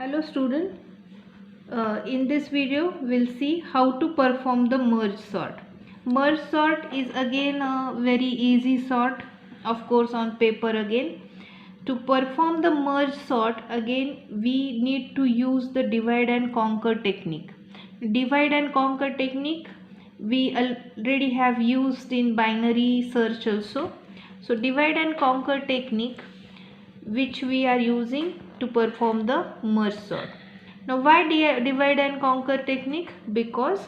Hello student, in this video we'll see how to perform the merge sort. Merge sort is again a very easy sort, of course on paper again. To perform the merge sort again we need to use the divide and conquer technique. Divide and conquer technique we already have used in binary search also. So divide and conquer technique which we are using to perform the merge sort. Now why divide and conquer technique? Because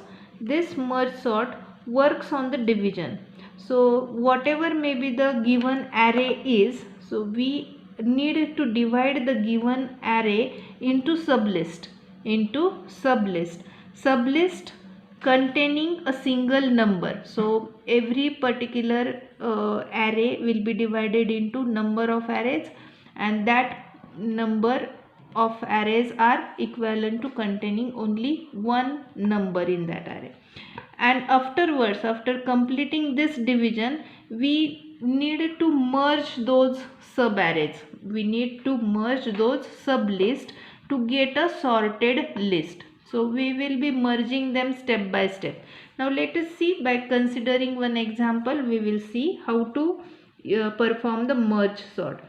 this merge sort works on the division. So whatever may be the given array is, so we need to divide the given array into sublist, sublist containing a single number. So every particular array will be divided into number of arrays, and that number of arrays are equivalent to containing only one number in that array. And afterwards, after completing this division, we need to merge those subarrays. We need to merge those sublists to get a sorted list. So we will be merging them step by step. Now let us see, by considering one example we will see how to perform the merge sort.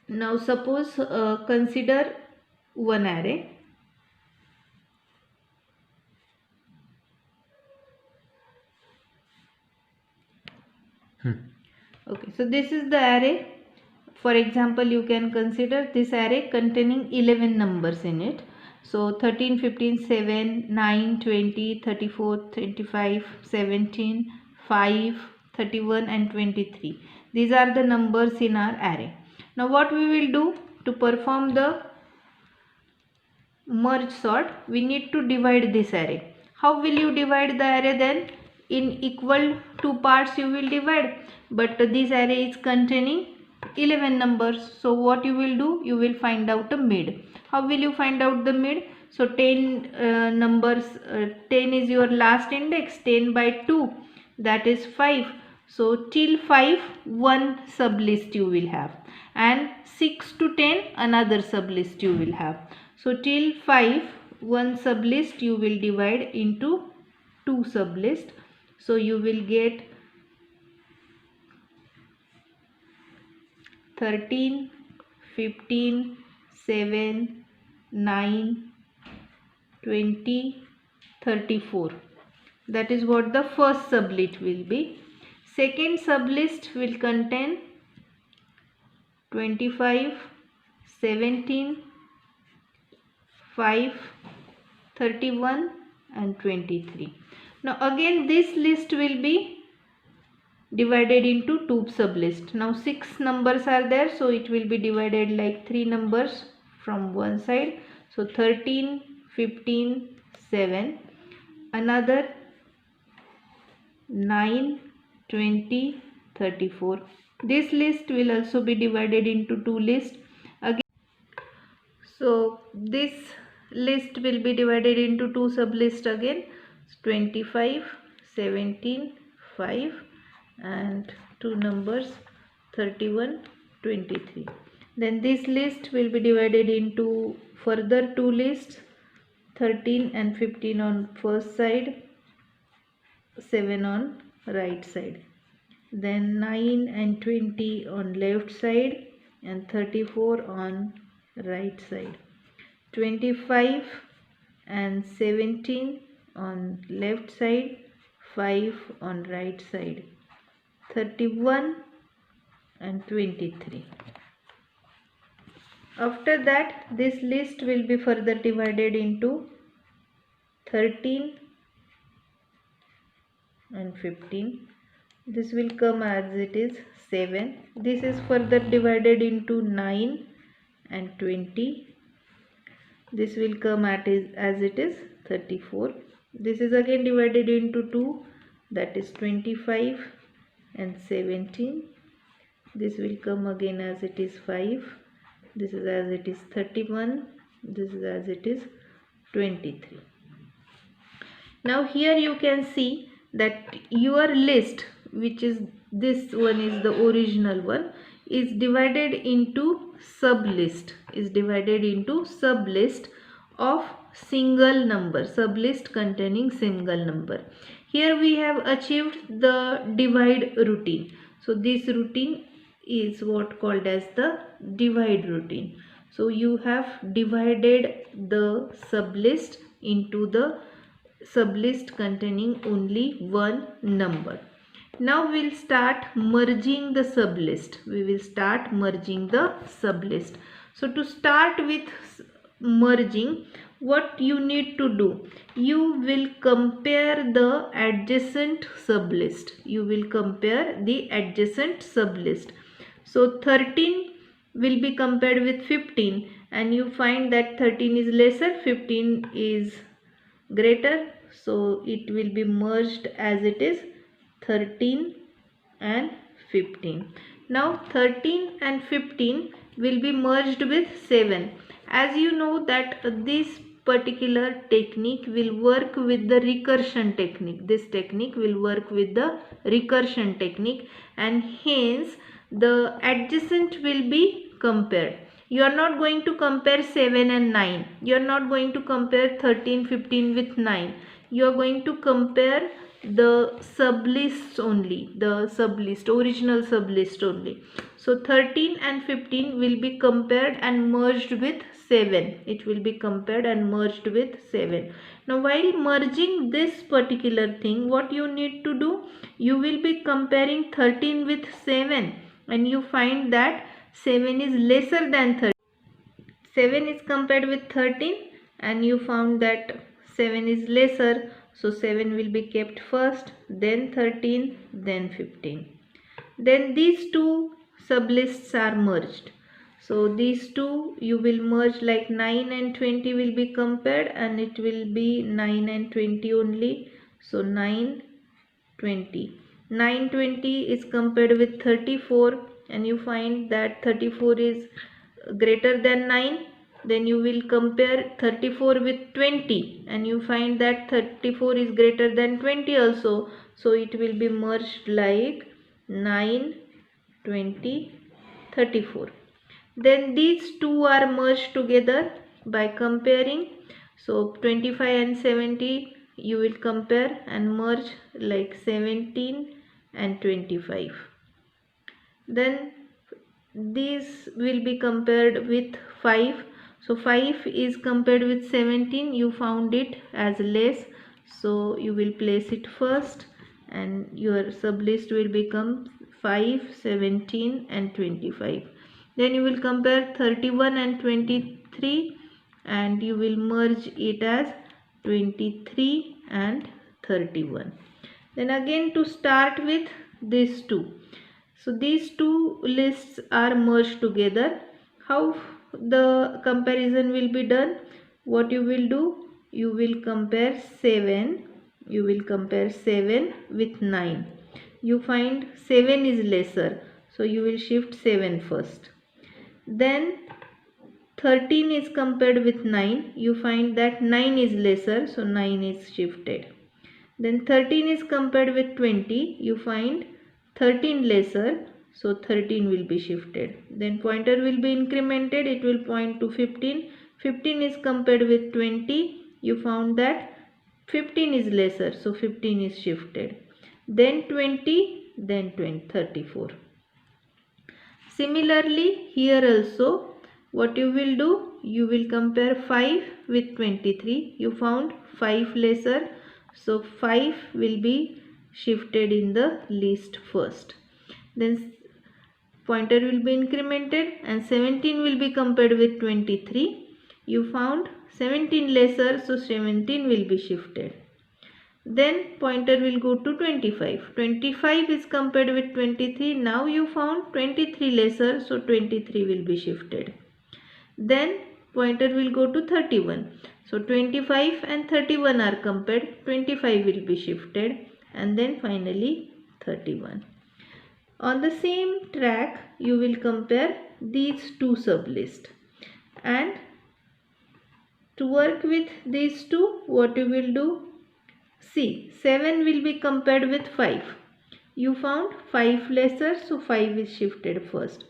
Now suppose consider one array. Okay, so this is the array. For example, you can consider this array containing 11 numbers in it. So 13, 15, 7, 9, 20, 34, 25, 17, 5, 31 and 23. These are the numbers in our array. Now what we will do to perform the merge sort? We need to divide this array. How will you divide the array then? In equal two parts you will divide, but this array is containing 11 numbers. So what you will do? You will find out the mid. How will you find out the mid? So 10 numbers, 10 is your last index, 10 by 2, that is 5. So till 5 one sublist you will have, and 6 to 10 another sublist you will have. So till 5 one sublist you will divide into two sublist. So you will get 13, 15, 7, 9, 20, 34. That is what the first sublist will be. Second sublist will contain 25, 17, 5, 31 and 23. Now again this list will be divided into two sublists. Now 6 numbers are there, so it will be divided like 3 numbers from one side. So 13, 15, 7, another 9, 20, 34. This list will also be divided into two lists again. So this list will be divided into two sublists again, 25, 17, 5 and two numbers 31, 23. Then this list will be divided into further two lists, 13 and 15 on first side, 7 on right side. Then 9 and 20 on left side and 34 on right side. 25 and 17 on left side, 5 on right side. 31 and 23. After that this list will be further divided into 13 and 15. This will come as it is 7. This is further divided into 9 and 20. This will come as it is 34. This is again divided into 2, that is 25 and 17. This will come again as it is 5. This is as it is 31. This is as it is 23. Now here you can see that your list, which is this one is the original one, is divided into sublist, of single number, sublist containing single number. Here we have achieved the divide routine. So this routine is what called as the divide routine. So you have divided the sublist into the sublist containing only one number. Now we'll start merging the sublist. We will start merging the sublist. So to start with merging, what you need to do? You will compare the adjacent sublist. You will compare the adjacent sublist. So 13 will be compared with 15 and you find that 13 is lesser, 15 is greater. So it will be merged as it is 13 and 15. Now 13 and 15 will be merged with 7. As you know that this particular technique will work with the recursion technique. This technique will work with the recursion technique and hence the adjacent will be compared. You are not going to compare 7 and 9. You are not going to compare 13, 15 with 9. You are going to compare the sublists only, the sublist, original sublist only. So 13 and 15 will be compared and merged with 7. It will be compared and merged with 7. Now while merging this particular thing, what you need to do? You will be comparing 13 with 7 and you find that 7 is lesser than 13. 7 is compared with 13 and you found that 7 is lesser. So 7 will be kept first, then 13, then 15. Then these two sublists are merged. So these two you will merge, like 9 and 20 will be compared and it will be 9 and 20 only. So 9, 20. 9, 20 is compared with 34 and you find that 34 is greater than 9. Then you will compare 34 with 20 and you find that 34 is greater than 20 also. So it will be merged like 9, 20, 34. Then these two are merged together by comparing. So 25 and 70 you will compare and merge like 17 and 25. Then these will be compared with 5. So 5 is compared with 17. You found it as less. So you will place it first and your sublist will become 5, 17 and 25. Then you will compare 31 and 23 and you will merge it as 23 and 31. Then again to start with these two. So these two lists are merged together. How the comparison will be done? What you will do? You will compare 7. You will compare 7 with 9. You find 7 is lesser. So you will shift 7 first. Then 13 is compared with 9. You find that 9 is lesser. So 9 is shifted. Then 13 is compared with 20. You find 13 lesser, so 13 will be shifted. Then pointer will be incremented, it will point to 15. 15 is compared with 20. You found that 15 is lesser, so 15 is shifted. Then 20, then 20, 34. Similarly, here also what you will do? You will compare 5 with 23. You found 5 lesser, so 5 will be shifted in the list first. Then pointer will be incremented and 17 will be compared with 23. You found 17 lesser, so 17 will be shifted. Then pointer will go to 25. 25 is compared with 23. Now you found 23 lesser, so 23 will be shifted. Then pointer will go to 31. So 25 and 31 are compared. 25 will be shifted and then finally 31. On the same track you will compare these two sublists, and to work with these two, what you will do? See, 7 will be compared with 5. You found 5 lesser, so 5 is shifted first.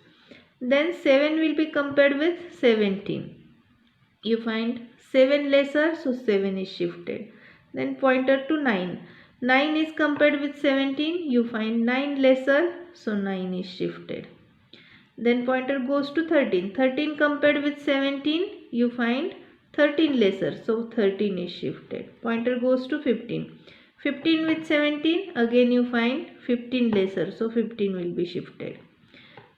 Then 7 will be compared with 17. You find 7 lesser, so 7 is shifted. Then pointer to 9. 9 is compared with 17. You find 9 lesser, so 9 is shifted. Then pointer goes to 13. 13 compared with 17. You find 13 lesser, so 13 is shifted. Pointer goes to 15. 15 with 17. Again you find 15 lesser, so 15 will be shifted.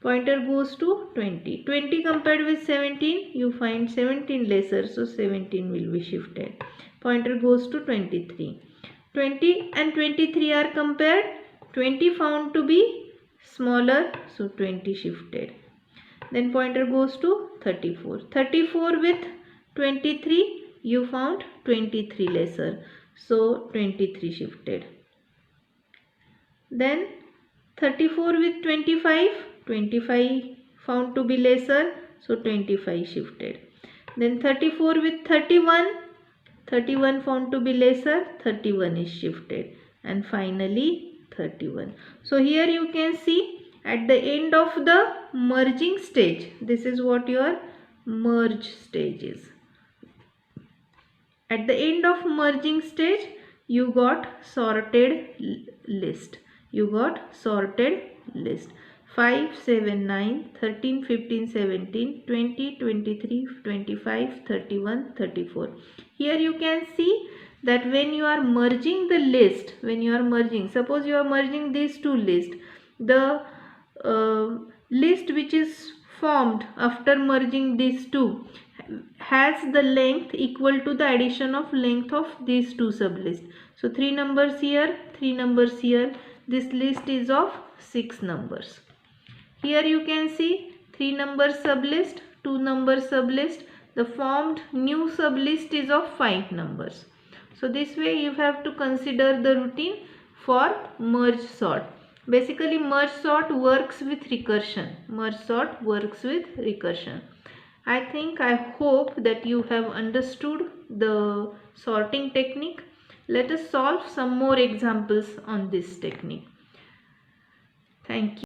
Pointer goes to 20. 20 compared with 17, you find 17 lesser, so 17 will be shifted. Pointer goes to 23. 20 and 23 are compared. 20 found to be smaller, so 20 shifted. Then pointer goes to 34. 34 with 23, you found 23 lesser, so 23 shifted. Then 34 with 25, 25 found to be lesser, so 25 shifted. Then 34 with 31, 31 found to be lesser, 31 is shifted. And finally 31. So here you can see at the end of the merging stage, this is what your merge stage is. At the end of merging stage, you got sorted list. You got sorted list. 5, 7, 9, 13, 15, 17, 20, 23, 25, 31, 34. Here you can see that when you are merging the list, suppose you are merging these two lists, the list which is formed after merging these two has the length equal to the addition of length of these two sublists. So 3 numbers here, 3 numbers here. This list is of 6 numbers. Here you can see 3 number sublist, 2 number sublist. The formed new sublist is of 5 numbers. So this way you have to consider the routine for merge sort. Basically merge sort works with recursion. I hope that you have understood the sorting technique. Let us solve some more examples on this technique. Thank you.